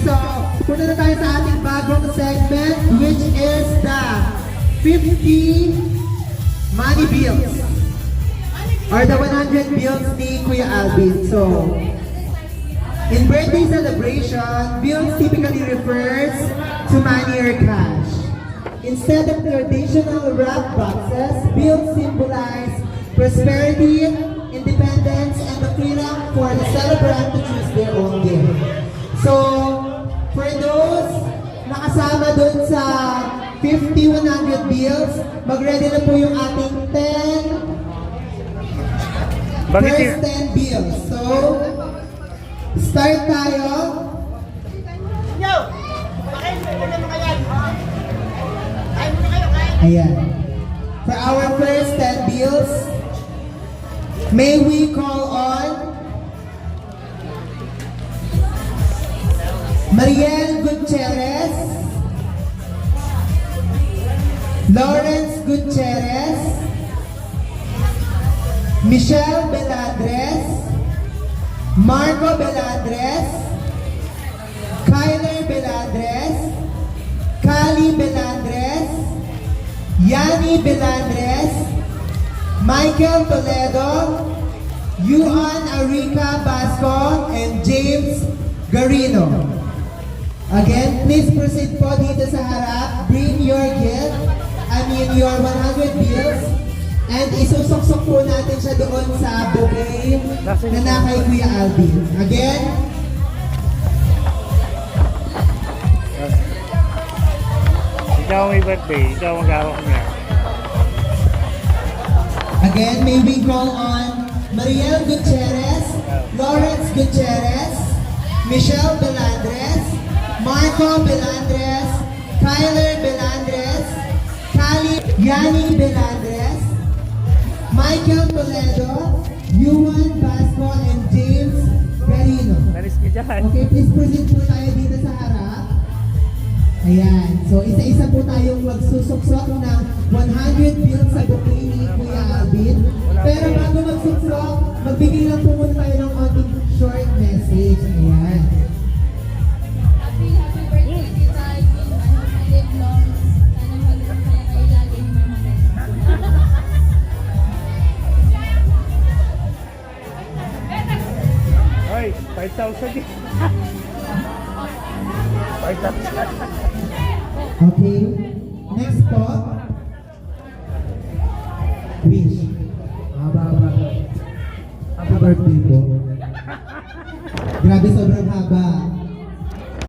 so punta na tayo sa ating bagong segment, which is the 50 money bills. Or the 100 bills ni Kuya Alvin. So, in birthday celebration, bills typically refers to money or cash. Instead of traditional wrap boxes, bills symbolize prosperity, independence, and the freedom for the celebrant to choose their own gift. So, for those nakasama dun sa 50-100 bills, mag-ready na po yung ating 10 first 10 bills. So, start tayo. Ayan. For our first 10 bills, may we call on Mariel Gutierrez, Lawrence Gutierrez, Michelle Beladres, Marco Beladres, Kyler Beladres, Kali Beladres, Yani Beladres, Michael Toledo, Yuan Arica Basco, and James Garino. Again, please proceed po dito sa harap. Bring your gift, your 100 bills, and isusok-sok po natin siya doon sa bouquet na na kay Kuya Alvin. Again, ikaw may birthday, ikaw mag-awak niya. Again, may we call on Mariel Gutierrez, Lawrence Gutierrez, Michelle Belandres, Marco Belandres, Kyler Belandres, Kali Yani Belandres, Michael Toledo, Yuan Basco, and James Garino. Okay, please proceed po tayo dito sa harap. Ayan. So, isa-isa po tayong magsusuksok ng 100 bills sa bouquet ni Kuya Alvin. Pero bago magsuksok, magbigay lang po muna tayo ng konting short message. Ayan. Happy birthday, Tita Alvin. Live long. Sana magpapaya kayo lagi ng mga Ay, 5,000 din. 5,000. Okay. Next po. Wish. Haba. Happy birthday po. Grabe, sobrang haba.